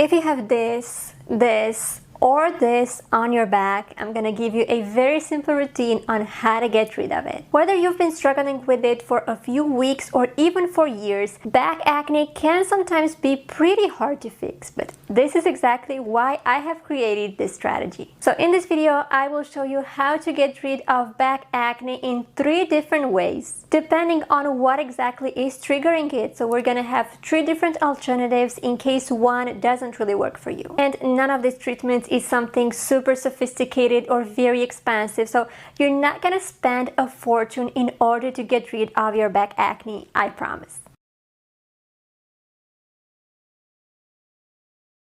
If you have this, or this on your back, I'm gonna give you a very simple routine on how to get rid of it. Whether you've been struggling with it for a few weeks or even for years, back acne can sometimes be pretty hard to fix, but this is exactly why I have created this strategy. So in this video, I will show you how to get rid of back acne in 3 different ways, depending on what exactly is triggering it. So we're gonna have 3 different alternatives in case one doesn't really work for you. And none of these treatments is something super sophisticated or very expensive, so you're not gonna spend a fortune in order to get rid of your back acne, I promise.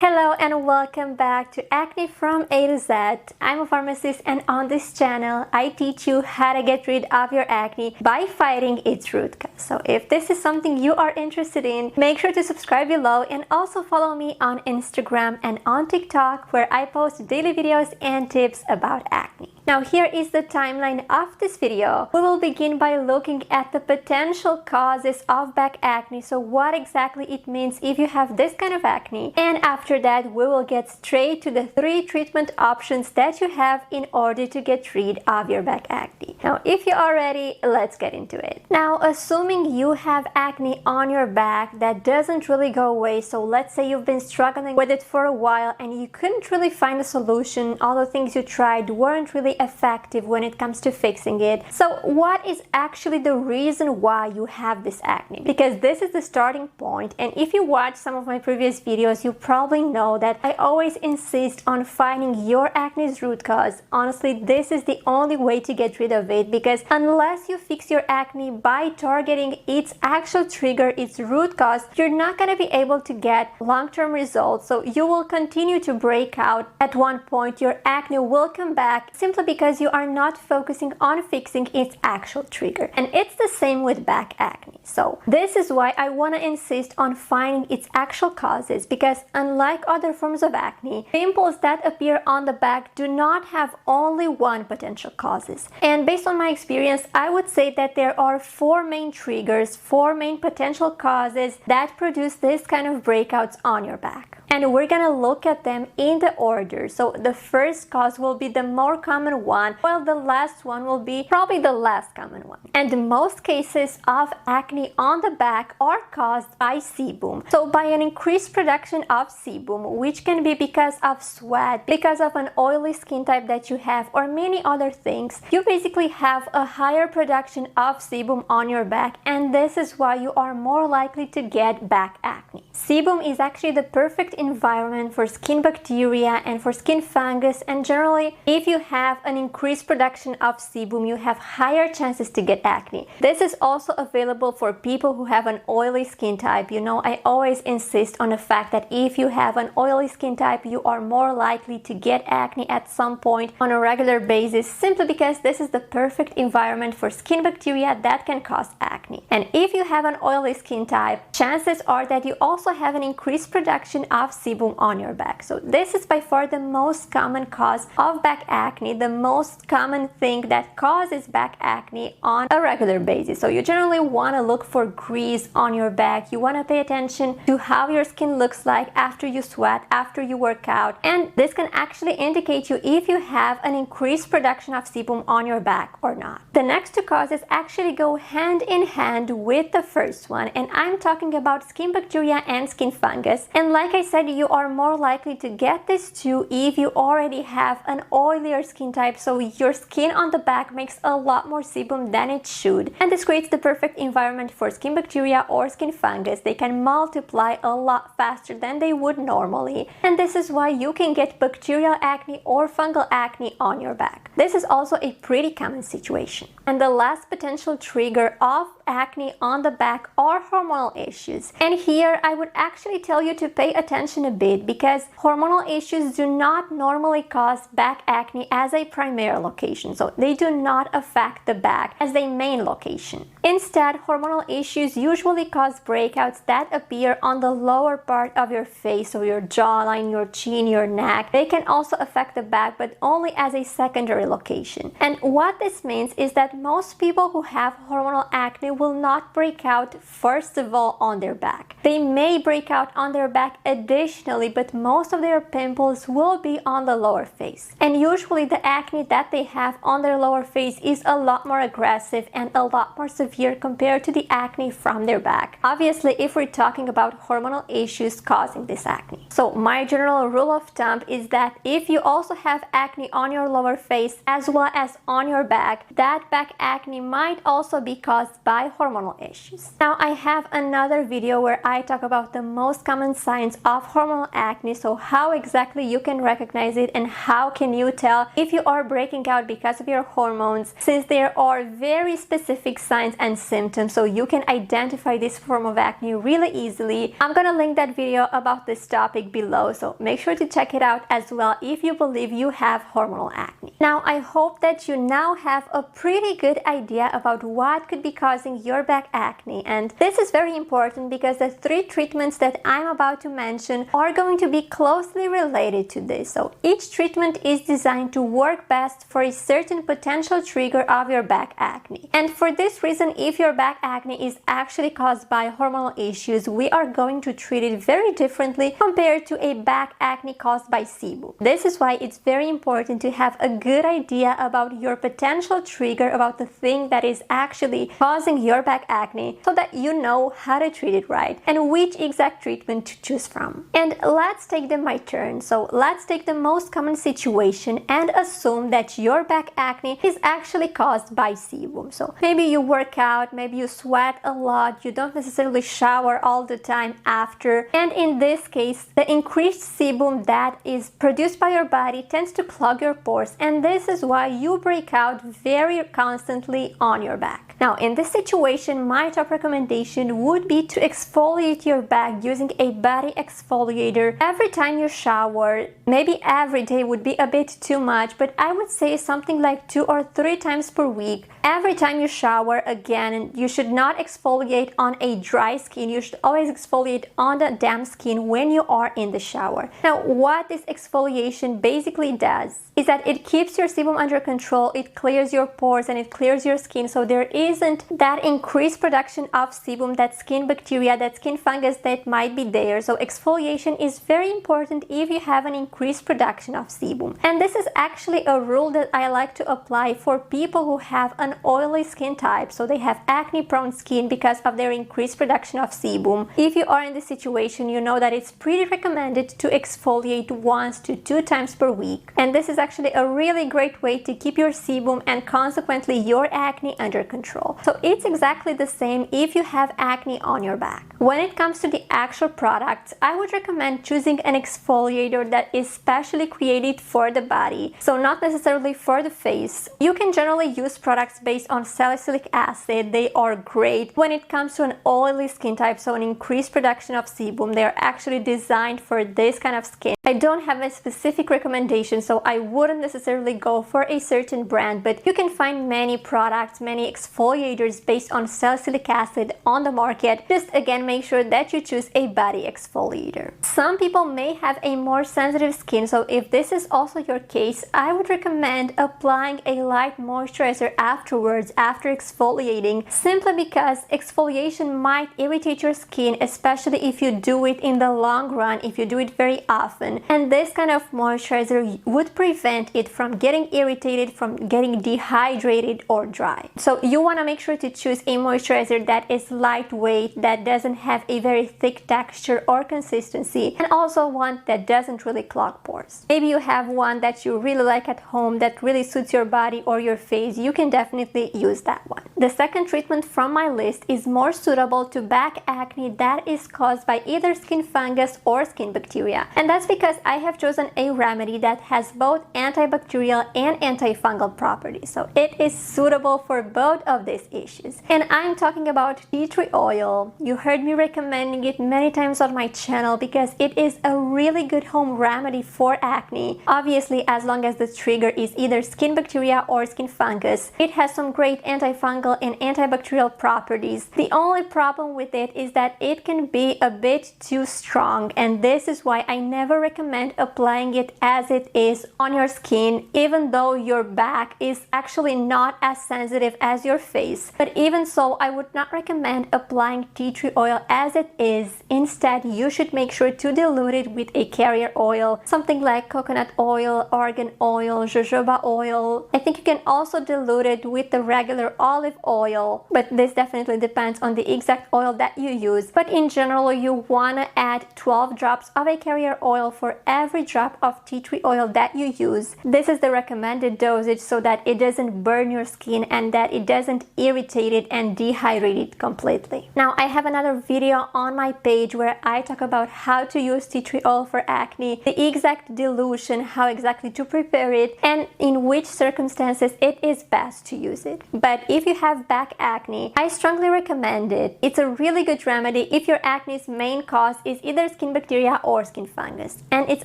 Hello and welcome back to Acne from A to Z. I'm a pharmacist, and on this channel I teach you how to get rid of your acne by fighting its root cause. So if this is something you are interested in, make sure to subscribe below and also follow me on Instagram and on TikTok, where I post daily videos and tips about acne. Now here is the timeline of this video. We will begin by looking at the potential causes of back acne, so what exactly it means if you have this kind of acne, and after that we will get straight to the 3 treatment options that you have in order to get rid of your back acne. Now if you are ready, let's get into it. Now assuming you have acne on your back that doesn't really go away, so let's say you've been struggling with it for a while and you couldn't really find a solution, all the things you tried weren't really effective when it comes to fixing it. So what is actually the reason why you have this acne? Because this is the starting point, and if you watch some of my previous videos, you probably know that I always insist on finding your acne's root cause. Honestly, this is the only way to get rid of it, because unless you fix your acne by targeting its actual trigger, its root cause, you're not going to be able to get long-term results. So you will continue to break out. At one point your acne will come back simply because you are not focusing on fixing its actual trigger. And it's the same with back acne. So this is why I want to insist on finding its actual causes, because unlike other forms of acne, pimples that appear on the back do not have only one potential causes. And based on my experience, I would say that there are 4 main triggers, 4 main potential causes that produce this kind of breakouts on your back. And we're gonna look at them in the order. So the first cause will be the more common one, while the last one will be probably the less common one. And most cases of acne on the back are caused by sebum. So by an increased production of sebum, which can be because of sweat, because of an oily skin type that you have, or many other things, you basically have a higher production of sebum on your back, and this is why you are more likely to get back acne. Sebum is actually the perfect environment for skin bacteria and for skin fungus, and generally if you have an increased production of sebum, you have higher chances to get acne. This is also available for people who have an oily skin type. You know, I always insist on the fact that if you have an oily skin type, you are more likely to get acne at some point on a regular basis, simply because this is the perfect environment for skin bacteria that can cause acne. And if you have an oily skin type, chances are that you also have an increased production of sebum on your back. So this is by far the most common cause of back acne, the most common thing that causes back acne on a regular basis. So you generally want to look for grease on your back. You want to pay attention to how your skin looks like after you sweat, after you work out, and this can actually indicate you if you have an increased production of sebum on your back or not. The next 2 causes actually go hand in hand with the first one, and I'm talking about skin bacteria and skin fungus. And like I said, you are more likely to get this too if you already have an oilier skin type, so your skin on the back makes a lot more sebum than it should, and this creates the perfect environment for skin bacteria or skin fungus. They can multiply a lot faster than they would normally, and this is why you can get bacterial acne or fungal acne on your back. This is also a pretty common situation. And the last potential trigger of acne on the back are hormonal issues. And here I would actually tell you to pay attention a bit, because hormonal issues do not normally cause back acne as a primary location. So they do not affect the back as a main location. Instead, hormonal issues usually cause breakouts that appear on the lower part of your face, so your jawline, your chin, your neck. They can also affect the back, but only as a secondary location. And what this means is that most people who have hormonal acne will not break out first of all on their back. They may break out on their back additionally, but most of their pimples will be on the lower face. And usually the acne that they have on their lower face is a lot more aggressive and a lot more severe compared to the acne from their back. Obviously, if we're talking about hormonal issues causing this acne. So my general rule of thumb is that if you also have acne on your lower face as well as on your back, that back acne might also be caused by hormonal issues. Now I have another video where I talk about the most common signs of hormonal acne, so how exactly you can recognize it and how can you tell if you are breaking out because of your hormones, since there are very specific signs and symptoms so you can identify this form of acne really easily. I'm gonna link that video about this topic below, so make sure to check it out as well if you believe you have hormonal acne. Now I hope that you now have a pretty good idea about what could be causing your back acne, and this is very important because the 3 treatments that I'm about to mention are going to be closely related to this. So each treatment is designed to work best for a certain potential trigger of your back acne. And for this reason, if your back acne is actually caused by hormonal issues, we are going to treat it very differently compared to a back acne caused by sebum. This is why it's very important to have a good idea about your potential trigger, about the thing that is actually causing your back acne, so that you know how to treat it right and which exact treatment to choose from. And let's take them by turn. So let's take the most common situation and assume that your back acne is actually caused by sebum. So maybe you work out, maybe you sweat a lot, you don't necessarily shower all the time after, and in this case the increased sebum that is produced by your body tends to clog your pores, and this is why you break out very constantly on your back. Now in this situation, my top recommendation would be to exfoliate your back using a body exfoliator every time you shower. Maybe every day would be a bit too much, but I would say something like 2 or 3 times per week. Every time you shower, again, you should not exfoliate on a dry skin. You should always exfoliate on the damp skin when you are in the shower. Now what this exfoliation basically does is that it keeps your sebum under control, it clears your pores and it clears your skin, so there isn't that increased production of sebum, that skin bacteria, that skin fungus that might be there. So exfoliation is very important if you have an increased production of sebum. And this is actually a rule that I like to apply for people who have an oily skin type, so they have acne prone skin because of their increased production of sebum. If you are in this situation, you know that it's pretty recommended to exfoliate 1 to 2 times per week, and this is actually a really great way to keep your sebum and consequently your acne under control. So it's exactly the same if you have acne on your back. When it comes to the actual products, I would recommend choosing an exfoliator that is specially created for the body, so not necessarily for the face. You can generally use products based on salicylic acid. They are great when it comes to an oily skin type, so an increased production of sebum. They are actually designed for this kind of skin. I don't have a specific recommendation, so I wouldn't necessarily go for a certain brand, but you can find many products, many exfoliators based on salicylic acid on the market. Just again, make sure that you choose a body exfoliator. Some people may have a more sensitive skin, so if this is also your case, I would recommend applying a light moisturizer afterwards, after exfoliating, simply because exfoliation might irritate your skin, especially if you do it in the long run, if you do it very often. And this kind of moisturizer would prevent it from getting irritated, from getting dehydrated or dry. So you want to make sure to choose a moisturizer that is lightweight, that doesn't have a very thick texture or consistency, and also one that doesn't really clog pores. Maybe you have one that you really like at home that really suits your body or your face. You can definitely use that one. The second treatment from my list is more suitable to back acne that is caused by either skin fungus or skin bacteria, and that's because I have chosen a remedy that has both antibacterial and antifungal properties, so it is suitable for both of these issues. And I'm talking about tea tree oil. You heard me recommending it many times on my channel because it is a really good home remedy for acne. Obviously, as long as the trigger is either skin bacteria or skin fungus, it has some great antifungal and antibacterial properties. The only problem with it is that it can be a bit too strong, and this is why I never recommend applying it as it is on your skin, even though your back is actually not as sensitive as your face. But if Even so, I would not recommend applying tea tree oil as it is. Instead, you should make sure to dilute it with a carrier oil, something like coconut oil, argan oil, jojoba oil. I think you can also dilute it with the regular olive oil, but this definitely depends on the exact oil that you use. But in general, you want to add 12 drops of a carrier oil for every drop of tea tree oil that you use. This is the recommended dosage so that it doesn't burn your skin and that it doesn't irritate it and dehydrate it completely. Now, I have another video on my page where I talk about how to use tea tree oil for acne, the exact dilution, how exactly to prepare it, and in which circumstances it is best to use it. But if you have back acne, I strongly recommend it. It's a really good remedy if your acne's main cause is either skin bacteria or skin fungus. And it's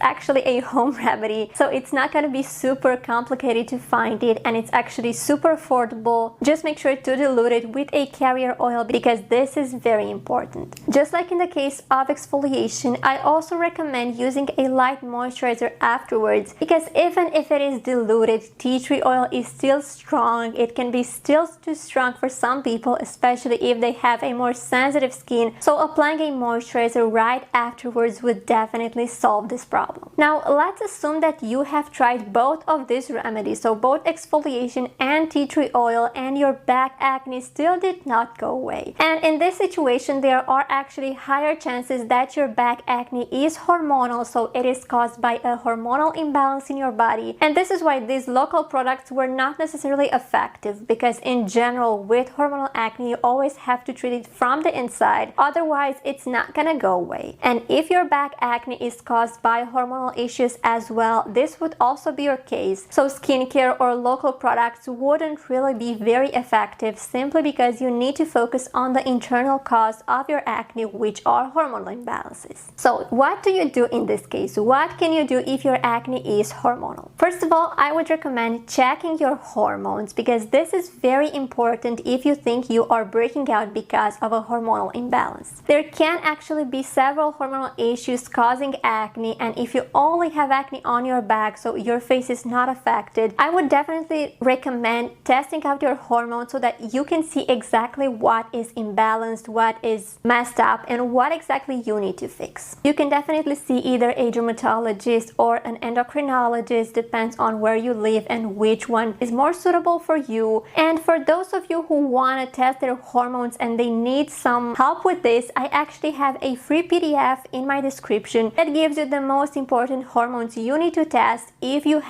actually a home remedy, so it's not going to be super complicated to find it, and it's actually super affordable. Just make sure to dilute it with a carrier oil because this is very important. Just like in the case of exfoliation, I also recommend using a light moisturizer afterwards because even if it is diluted, tea tree oil is still strong. It can be still too strong for some people, especially if they have a more sensitive skin. So applying a moisturizer right afterwards would definitely solve this problem. Now, let's assume that you have tried both of these remedies, so both exfoliation and tea tree oil, and your back acne still did not go away. And in this situation, there are actually higher chances that your back acne is hormonal, so it is caused by a hormonal imbalance in your body. And this is why these local products were not necessarily effective, because in general, with hormonal acne, you always have to treat it from the inside. Otherwise, it's not gonna go away. And if your back acne is caused by hormonal issues as well, this would also be your case. So skincare or local products wouldn't really be very effective simply because you need to focus on the internal cause of your acne, which are hormonal imbalances. So what do you do in this case? What can you do if your acne is hormonal? First of all, I would recommend checking your hormones because this is very important if you think you are breaking out because of a hormonal imbalance. There can actually be several hormonal issues causing acne, and if you only have acne on your back, so your face is not affected, I would definitely recommend testing out your hormones so that you can see exactly what is imbalanced, what is messed up, and what exactly you need to fix. You can definitely see either a dermatologist or an endocrinologist, depends on where you live and which one is more suitable for you. And for those of you who want to test their hormones and they need some help with this, I actually have a free PDF in my description that gives you the most important hormones you need to test if you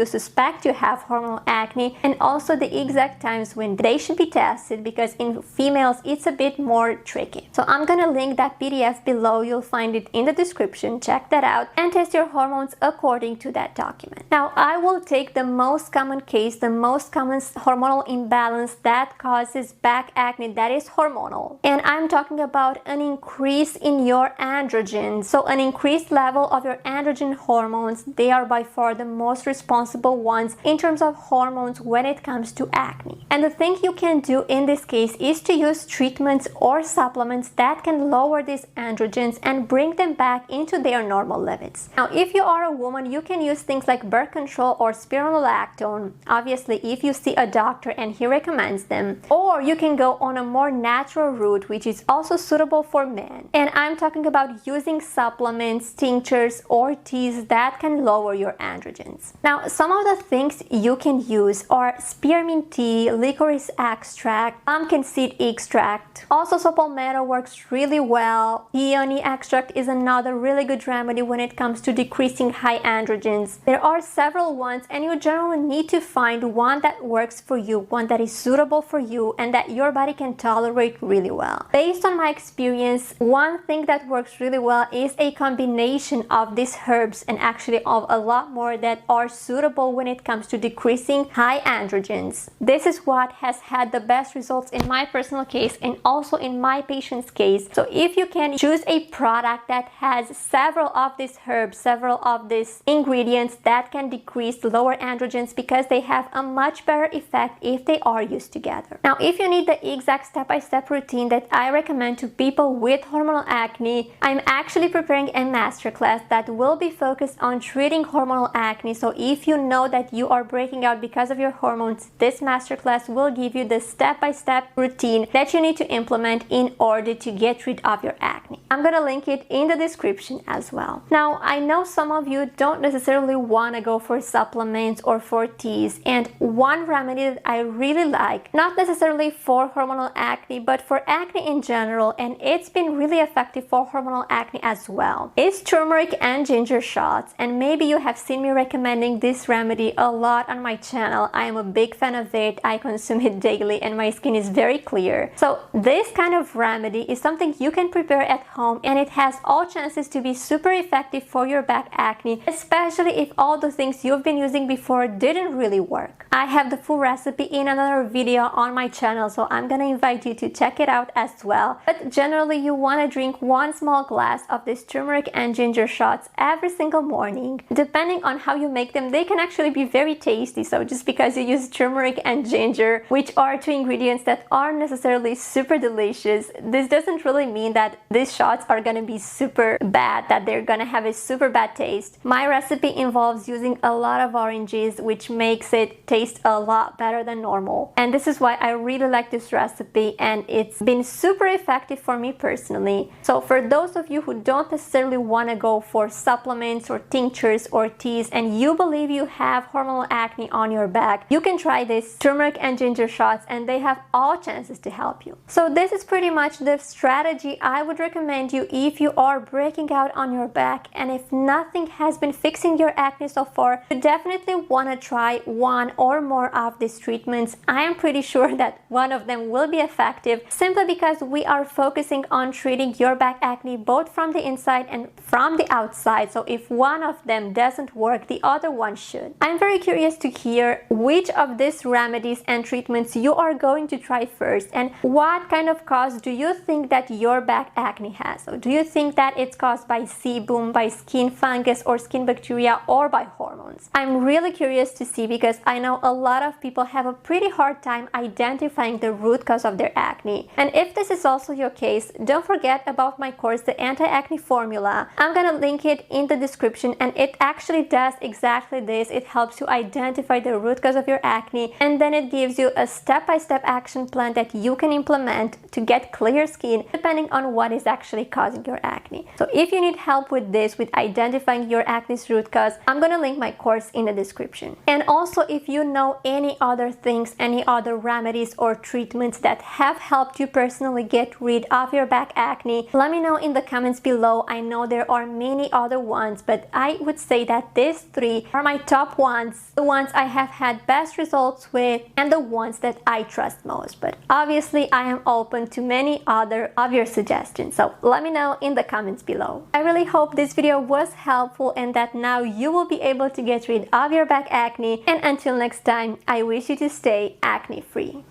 suspect you have hormonal acne, and also the exact times when they should be tested, because in females it's a bit more tricky. So I'm gonna link that PDF below. You'll find it in the description. Check that out and test your hormones according to that document. Now, I will take the most common case, the most common hormonal imbalance that causes back acne that is hormonal, and I'm talking about an increase in your androgens. So an increased level of your androgen hormones, they are by far the most responsible ones in terms of hormones when it comes to acne. And the thing you can do in this case is to use treatments or supplements that can lower these androgens and bring them back into their normal limits. Now, if you are a woman, you can use things like birth control or spironolactone, obviously if you see a doctor and he recommends them, or you can go on a more natural route, which is also suitable for men. And I'm talking about using supplements, tinctures, or teas that can lower your androgens. Now, some of the things you can use are spearmint tea, licorice extract, pumpkin seed extract. Also, palmetto works really well. Peony extract is another really good remedy when it comes to decreasing high androgens. There are several ones, and you generally need to find one that works for you, one that is suitable for you and that your body can tolerate really well. Based on my experience, one thing that works really well is a combination of these herbs, and actually of a lot more that are suitable when it comes to decreasing high androgens. This is what has had the best results in my personal case and also in my patient's case. So if you can choose a product that has several of these herbs, several of these ingredients that can decrease lower androgens, because they have a much better effect if they are used together. Now, if you need the exact step-by-step routine that I recommend to people with hormonal acne, I'm actually preparing a masterclass that will be focused on treating hormonal acne. So if you know that you are breaking out because of your hormones, this masterclass will give you the step-by-step routine that you need to implement in order to get rid of your acne. I'm gonna link it in the description as well. Now, I know some of you don't necessarily want to go for supplements or for teas, and one remedy that I really like, not necessarily for hormonal acne, but for acne in general, and it's been really effective for hormonal acne as well, is turmeric and ginger shots. And maybe you have seen me recommending this remedy a lot on my channel. I am a big fan of it. I consume it daily and my skin is very clear. So this kind of remedy is something you can prepare at home, and it has all chances to be super effective for your back acne, especially if all the things you've been using before didn't really work. I have the full recipe in another video on my channel, so I'm gonna invite you to check it out as well. But generally, you want to drink 1 small glass of this turmeric and ginger shots every single morning. Depending on how you make them, they can actually be very tasty. So just because you use turmeric and ginger, which are 2 ingredients that aren't necessarily super delicious, this doesn't really mean that these shots are gonna be super bad, that they're gonna have a super bad taste. My recipe involves using a lot of oranges, which makes it taste a lot better than normal. And this is why I really like this recipe, and it's been super effective for me personally. So for those of you who don't necessarily want to go for supplements or tinctures or teas, and you believe you have hormonal acne on your back, you can try this turmeric and ginger shots, and they have all chances to help you. So this is pretty much the strategy I would recommend you if you are breaking out on your back, and if nothing has been fixing your acne so far, you definitely want to try 1 or more of these treatments. I am pretty sure that one of them will be effective, simply because we are focusing on treating your back acne both from the inside and from the outside. So if one of them doesn't work, the other one should. I'm very curious to hear which of these remedies and treatments you are going to try first, and what kind of cause do you think that your back acne has. So do you think that it's caused by sebum, by skin fungus or skin bacteria, or by hormones? I'm really curious to see, because I know a lot of people have a pretty hard time identifying the root cause of their acne. And if this is also your case, don't forget about my course, the Anti-Acne Formula. I'm gonna link it in the description, and it actually does exactly this. It helps you identify the root cause of your acne, and then it gives you a step-by-step action plan that you can implement to get clear skin depending on what is actually causing your acne. So if you need help with this, with identifying your acne's root cause, I'm gonna link my course in the description. And also, if you know any other things, any other remedies or treatments that have helped you personally get rid of your back acne, let me know in the comments below. I know there are many other ones, but I would say that these 3 are my top ones, the ones I have had best results with, and the ones that I trust most. But obviously, I am open to many other of your suggestions, so let me know in the comments below. I really hope this video was helpful, and that now you will be able to get rid of your back acne. And until next time, I wish you to stay acne free.